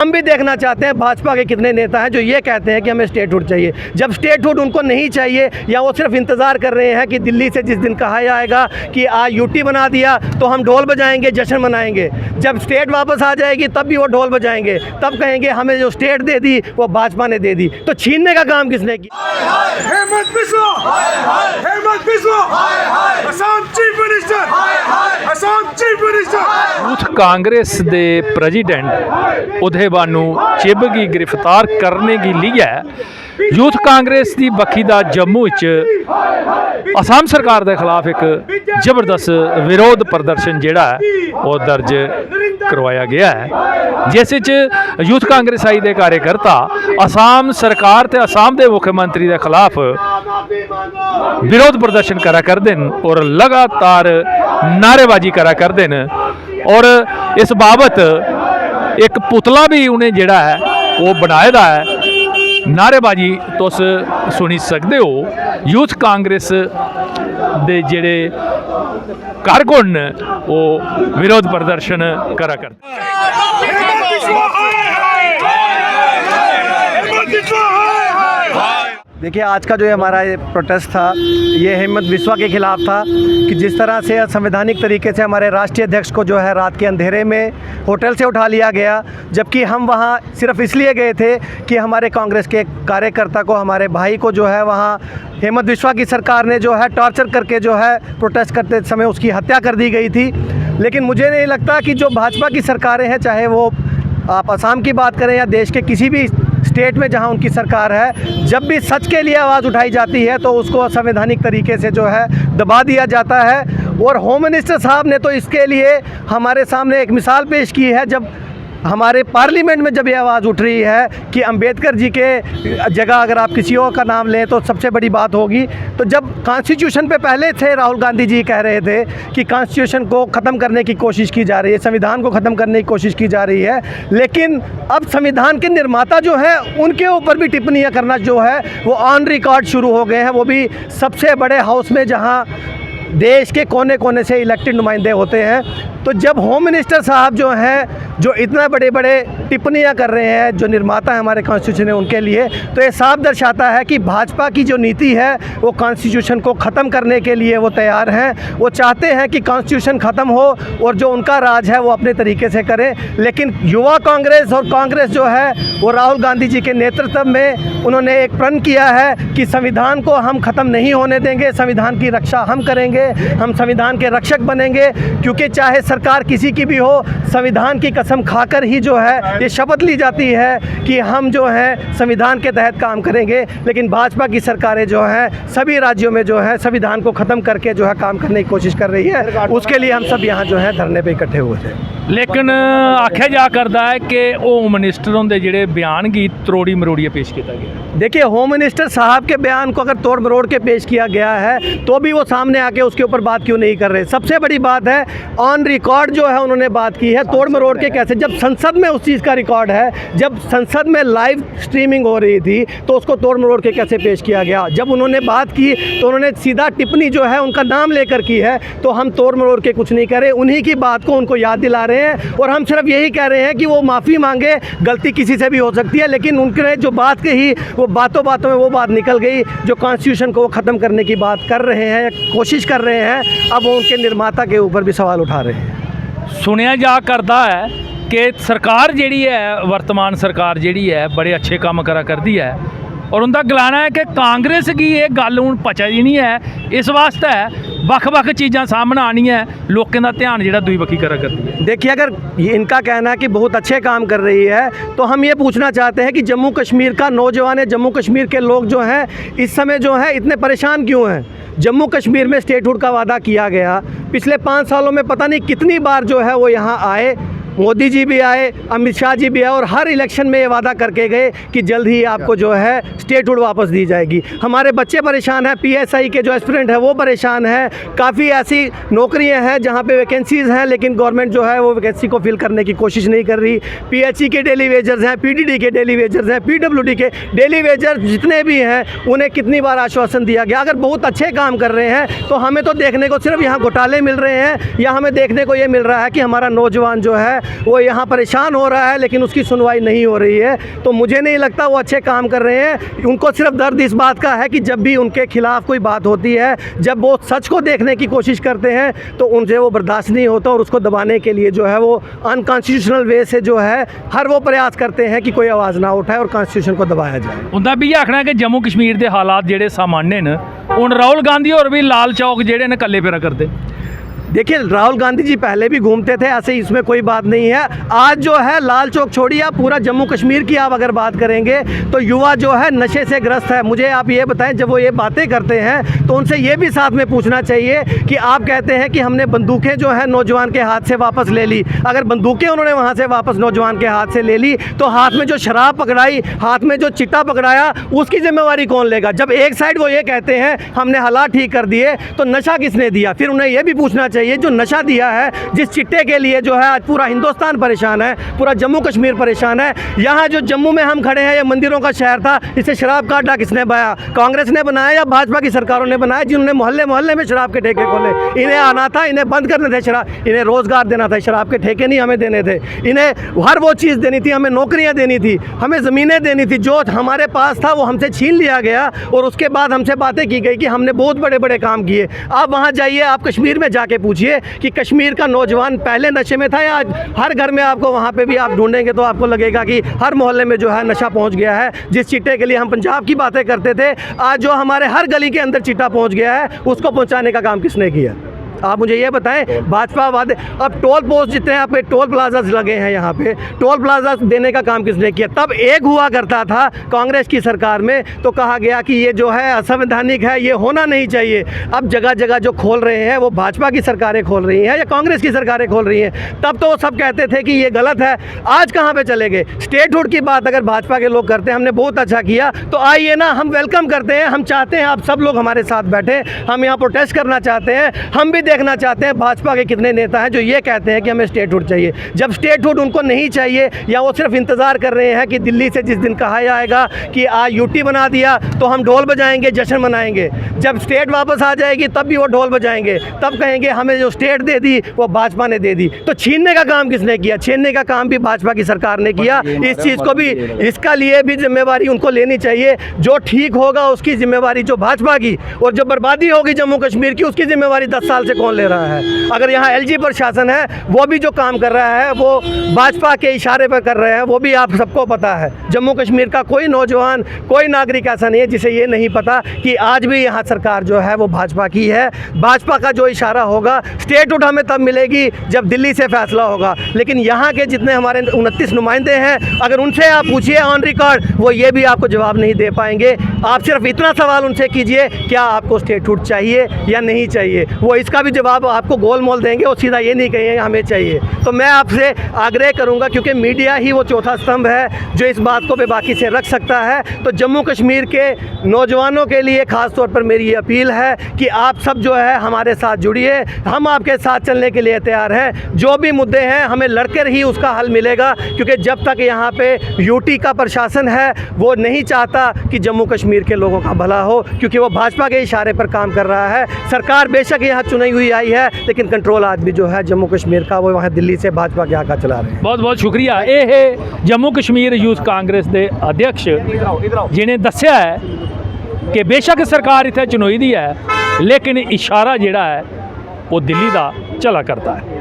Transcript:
हम भी देखना चाहते हैं भाजपा के कितने नेता हैं जो ये कहते हैं कि हमें स्टेटहुड चाहिए, जब स्टेटहुड उनको नहीं चाहिए या वो सिर्फ इंतज़ार कर रहे हैं कि दिल्ली से जिस दिन कहा जाएगा कि आज यूटी बना दिया तो हम ढोल बजाएंगे, जश्न मनाएंगे। जब स्टेट वापस आ जाएगी तब भी वो ढोल बजाएंगे, तब कहेंगे हमें जो स्टेट दे दी वो भाजपा ने दे दी। तो छीनने का काम किसने किया? Himanta Biswa, Himanta Biswa, Assam chief minister, Assam chief minister. Youth Congress दे प्रेजिडेंट उदय बानू चिब गी गिरफ्तार करने की लिए यूथ कांग्रेस की बखी का जम्मू असम सरकार के खिलाफ एक जबरदस्त विरोध प्रदर्शन जिहड़ा है वो दर्ज करवाया गया है, जिस यूथ कांग्रेस आई के कार्यकर्ता असम सरकार ते असम के मुख्यमंत्री के खिलाफ विरोध प्रदर्शन करा करते हैं और लगातार नारेबाजी करा करते हैं। और इस बाबत एक पुतला भी उन्हें जिहड़ा है वो बनाए दा है। नारेबाजी तुस सुनी सकते हो, यूथ कांग्रेस दे जिहड़े कारकुन वो विरोध प्रदर्शन करा करते। देखिए, आज का जो हमारा ये प्रोटेस्ट था ये हेमंत बिस्वा के खिलाफ था कि जिस तरह से असंवैधानिक तरीके से हमारे राष्ट्रीय अध्यक्ष को जो है रात के अंधेरे में होटल से उठा लिया गया, जबकि हम वहाँ सिर्फ इसलिए गए थे कि हमारे कांग्रेस के कार्यकर्ता को, हमारे भाई को जो है वहाँ हेमंत बिस्वा की सरकार ने जो है टॉर्चर करके जो है प्रोटेस्ट करते समय उसकी हत्या कर दी गई थी। लेकिन मुझे नहीं लगता कि जो भाजपा की सरकारें हैं, चाहे वो आप असम की बात करें या देश के किसी भी स्टेट में जहां उनकी सरकार है, जब भी सच के लिए आवाज़ उठाई जाती है तो उसको असंवैधानिक तरीके से जो है दबा दिया जाता है। और होम मिनिस्टर साहब ने तो इसके लिए हमारे सामने एक मिसाल पेश की है, जब हमारे पार्लियामेंट में जब ये आवाज़ उठ रही है कि अंबेडकर जी के जगह अगर आप किसी और का नाम लें तो सबसे बड़ी बात होगी। तो जब कॉन्स्टिट्यूशन पे पहले थे राहुल गांधी जी कह रहे थे कि कॉन्स्टिट्यूशन को ख़त्म करने की कोशिश की जा रही है, संविधान को ख़त्म करने की कोशिश की जा रही है, लेकिन अब संविधान के निर्माता जो है उनके ऊपर भी टिप्पणियाँ करना जो है वो ऑन रिकॉर्ड शुरू हो गए हैं, वो भी सबसे बड़े हाउस में जहाँ देश के कोने कोने से इलेक्टेड नुमाइंदे होते हैं। तो जब होम मिनिस्टर साहब जो हैं जो इतना बड़े बड़े टिप्पणियां कर रहे हैं जो निर्माता है हमारे कॉन्स्टिट्यूशन है उनके लिए, तो ये साफ दर्शाता है कि भाजपा की जो नीति है वो कॉन्स्टिट्यूशन को ख़त्म करने के लिए वो तैयार हैं। वो चाहते हैं कि कॉन्स्टिट्यूशन ख़त्म हो और जो उनका राज है वो अपने तरीके से करें। लेकिन युवा कांग्रेस और कांग्रेस जो है वो राहुल गांधी जी के नेतृत्व में उन्होंने एक प्रण किया है कि संविधान को हम ख़त्म नहीं होने देंगे, संविधान की रक्षा हम करेंगे, हम संविधान के रक्षक बनेंगे। क्योंकि चाहे सरकार किसी की भी हो, संविधान की कसम खाकर ही जो है ये शपथ ली जाती है कि हम जो है संविधान के तहत काम करेंगे। लेकिन भाजपा की सरकारें जो हैं सभी राज्यों में जो है संविधान को ख़त्म करके जो है काम करने की कोशिश कर रही है। उसके लिए हम सब यहाँ जो है धरने पे इकट्ठे हुए थे। लेकिन आख्या जा करता है कि होम मिनिस्टर होंगे जिहड़े बयान की त्रोड़ी मरोड़िए पेश किया गया। देखिए, होम मिनिस्टर साहब के बयान को अगर तोड़ मरोड़ के पेश किया गया है तो भी वो सामने आके उसके ऊपर बात क्यों नहीं कर रहे। सबसे बड़ी बात है ऑन रिकॉर्ड जो है उन्होंने बात की है, तोड़ मरोड़ के कैसे? जब संसद में उस चीज़ का रिकॉर्ड है, जब संसद में लाइव स्ट्रीमिंग हो रही थी तो उसको तोड़ मरोड़ के कैसे पेश किया गया? जब उन्होंने बात की तो उन्होंने सीधा टिप्पणी जो है उनका नाम लेकर की है, तो हम तोड़ मरोड़ के कुछ नहीं कर रहे, उन्हीं की बात को उनको याद दिला रहे हैं। और हम सिर्फ यही कह रहे हैं कि वो माफ़ी मांगे, गलती किसी से भी हो सकती है, लेकिन उनने जो बात कही वो बातों बातों में वो बात निकल गई जो कॉन्स्टिट्यूशन को वो ख़त्म करने की बात कर रहे हैं, कोशिश कर रहे हैं। अब वो उनके निर्माता के ऊपर भी सवाल उठा रहे हैं। सुनिया जा करता है कि सरकार जिहड़ी है, वर्तमान सरकार जिहड़ी है बड़े अच्छे काम करा करती है और उनका गलाना है कि कांग्रेस की ये गल हूँ पचदी नहीं है, इस वास्ते बख-बख चीज़ां सामने आनी है, लोगों का ध्यान जिहड़ा दूई बखी करा करती है। देखिए, अगर इनका कहना है कि बहुत अच्छे काम कर रही है तो हम ये पूछना चाहते हैं कि जम्मू कश्मीर का नौजवान है, जम्मू कश्मीर के लोग जो हैं इस समय जो है इतने परेशान क्यों हैं? जम्मू कश्मीर में स्टेटहुड का वादा किया गया, पिछले 5 सालों में पता नहीं कितनी बार जो है वो यहाँ आए, मोदी जी भी आए, अमित शाह जी भी आए और हर इलेक्शन में ये वादा करके गए कि जल्द ही आपको जो है स्टेटहुड वापस दी जाएगी। हमारे बच्चे परेशान हैं, पीएसआई के जो एस्पिरेंट है वो परेशान हैं, काफ़ी ऐसी नौकरियां हैं जहां पे वैकेंसीज़ हैं लेकिन गवर्नमेंट जो है वो वैकेंसी को फिल करने की कोशिश नहीं कर रही। पीएचई के डेली वेजर्स हैं, पीडीडी के डेली वेजर्स हैं, पीडब्ल्यूडी के डेली वेजर्स जितने भी हैं उन्हें कितनी बार आश्वासन दिया गया। अगर बहुत अच्छे काम कर रहे हैं तो हमें तो देखने को सिर्फ यहाँ घोटाले मिल रहे हैं या हमें देखने को ये मिल रहा है कि हमारा नौजवान जो है वो यहाँ परेशान हो रहा है, लेकिन उसकी सुनवाई नहीं हो रही है। तो मुझे नहीं लगता वो अच्छे काम कर रहे हैं। उनको सिर्फ दर्द इस बात का है कि जब भी उनके खिलाफ कोई बात होती है, जब वो सच को देखने की कोशिश करते हैं, तो उनसे वो बर्दाश्त नहीं होता और उसको दबाने के लिए जो है वो अनकॉन्स्टिट्यूशनल वे से जो है हर वो प्रयास करते हैं कि कोई आवाज़ ना उठाए और कॉन्स्टिट्यूशन को दबाया जाए। उनका भी आखना कि जम्मू कश्मीर के हालात जेडे सामान्य न, हुण राहुल गांधी और भी लाल चौक जेडे ने कल्ले फेरा करते। देखिए, राहुल गांधी जी पहले भी घूमते थे, ऐसे इसमें कोई बात नहीं है। आज जो है लाल चौक छोड़िए, आप पूरा जम्मू कश्मीर की आप अगर बात करेंगे तो युवा जो है नशे से ग्रस्त है। मुझे आप ये बताएं, जब वो ये बातें करते हैं तो उनसे ये भी साथ में पूछना चाहिए कि आप कहते हैं कि हमने बंदूकें जो है नौजवान के हाथ से वापस ले ली। अगर बंदूकें उन्होंने वहाँ से वापस नौजवान के हाथ से ले ली, तो हाथ में जो शराब पकड़ाई, हाथ में जो चिट्टा पकड़ाया, उसकी जिम्मेवारी कौन लेगा? जब एक साइड वो ये कहते हैं हमने हालात ठीक कर दिए, तो नशा किसने दिया? फिर उन्हें ये भी पूछना चाहिए जो नशा दिया है, जिस चिट्टे के लिए जो है आज पूरा हिंदुस्तान परेशान है, पूरा जम्मू कश्मीर परेशान है। यहाँ जो जम्मू में हम खड़े हैं, ये मंदिरों का शहर था, इसे शराब का अड्डा किसने बनाया? कांग्रेस ने बनाया या भाजपा की सरकारों ने बनाया, जिन्होंने मोहल्ले मोहल्ले में शराब के ठेके खोले? इन्हें आना था, इन्हें बंद करने थे शराब, इन्हें रोजगार देना था, शराब के ठेके नहीं हमें देने थे। इन्हें हर वो चीज़ देनी थी, हमें नौकरियाँ देनी थी, हमें ज़मीनें देनी थी। जो हमारे पास था वो हमसे छीन लिया गया और उसके बाद हमसे बातें की गई कि हमने बहुत बड़े बड़े काम किए। आप वहाँ जाइए, आप कश्मीर में जाके पूछिए कि कश्मीर का नौजवान पहले नशे में था या आज हर घर में आपको वहाँ पे भी आप ढूंढेंगे तो आपको लगेगा कि हर मोहल्ले में जो है नशा पहुँच गया है। जिस चिट्टे के लिए हम पंजाब की बातें करते थे, आज जो हमारे हर गली के अंदर चिट्टा पहुँच गया है, उसको पहुँचाने का काम किसने किया? आप मुझे ये बताएं। भाजपा वादे, अब टोल पोस्ट जितने यहाँ पे टोल प्लाजा लगे हैं, यहाँ पे टोल प्लाजा देने का काम किसने किया? तब एक हुआ करता था कांग्रेस की सरकार में, तो कहा गया कि ये जो है असंवैधानिक है, ये होना नहीं चाहिए। अब जगह जगह जो खोल रहे हैं वो भाजपा की सरकारें खोल रही हैं या कांग्रेस की सरकारें खोल रही हैं। तब तो वो सब कहते थे कि ये गलत है, आज कहाँ पर चले गए? स्टेटहुड की बात अगर भाजपा के लोग करते हैं, हमने बहुत अच्छा किया, तो आइए ना, हम वेलकम करते हैं। हम चाहते हैं आप सब लोग हमारे साथ बैठे, हम यहाँ प्रोटेस्ट करना चाहते हैं। हम भी देखना चाहते हैं भाजपा के कितने नेता हैं जो ये कहते हैं कि हमें स्टेटहुड चाहिए, जब स्टेटहुड उनको नहीं चाहिए, या वो सिर्फ इंतज़ार कर रहे हैं कि दिल्ली से जिस दिन कहा जाएगा कि आज यूटी बना दिया तो हम ढोल बजाएंगे, जश्न मनाएंगे। जब स्टेट वापस आ जाएगी तब भी वो ढोल बजाएंगे, तब कहेंगे हमें जो स्टेट दे दी वो भाजपा ने दे दी। तो छीनने का काम किसने किया? छीनने का काम भी भाजपा की सरकार ने किया। इस चीज़ को भी, इसका लिए भी जिम्मेवारी उनको लेनी चाहिए। जो ठीक होगा उसकी जिम्मेवारी जो भाजपा की, और जो बर्बादी होगी जम्मू कश्मीर की, उसकी जिम्मेवारी 10 साल से कौन ले रहा है? अगर यहाँ एलजी प्रशासन है, वो भी जो काम कर रहा है वो भाजपा के इशारे पर कर रहे हैं, वो भी आप सबको पता है। जम्मू कश्मीर का कोई नौजवान, कोई नागरिक ऐसा नहीं है जिसे ये नहीं पता कि आज भी यहाँ सरकार जो है वो भाजपा की है। भाजपा का जो इशारा होगा, स्टेटहुड हमें तब मिलेगी जब दिल्ली से फैसला होगा। लेकिन यहाँ के जितने हमारे 29 नुमाइंदे हैं, अगर उनसे आप पूछिए ऑन रिकॉर्ड, वो ये भी आपको जवाब नहीं दे पाएंगे। आप सिर्फ इतना सवाल उनसे कीजिए, क्या आपको स्टेटहुड चाहिए या नहीं चाहिए? वो इसका भी जवाब आपको गोल मोल देंगे, और सीधा ये नहीं कहेंगे हमें चाहिए। तो मैं आपसे आग्रह करूंगा, क्योंकि मीडिया ही वो चौथा स्तंभ है जो इस बात को बेबाकी से रख सकता है। तो जम्मू कश्मीर के नौजवानों के लिए ख़ास तौर पर मेरी ये अपील है कि आप सब जो है हमारे साथ जुड़िए, हम आपके साथ चलने के लिए तैयार हैं। जो भी मुद्दे हैं हमें लड़कर ही उसका हल मिलेगा, क्योंकि जब तक यहाँ पे यूटी का प्रशासन है वो नहीं चाहता कि जम्मू कश्मीर के लोगों का भला हो, क्योंकि वो भाजपा के इशारे पर काम कर रहा है। सरकार बेशक यहाँ चुनी हुई आई है, लेकिन कंट्रोल आज भी जो है जम्मू कश्मीर का वो वहाँ दिल्ली से भाजपा के आका चला रहे हैं। बहुत बहुत शुक्रिया। ये है जम्मू कश्मीर यूथ कांग्रेस के अध्यक्ष जिन्हें दस्या है कि बेशक सरकार इत्थे चुनोई दी है, लेकिन इशारा जिहड़ा है वो दिल्ली का चला करता है।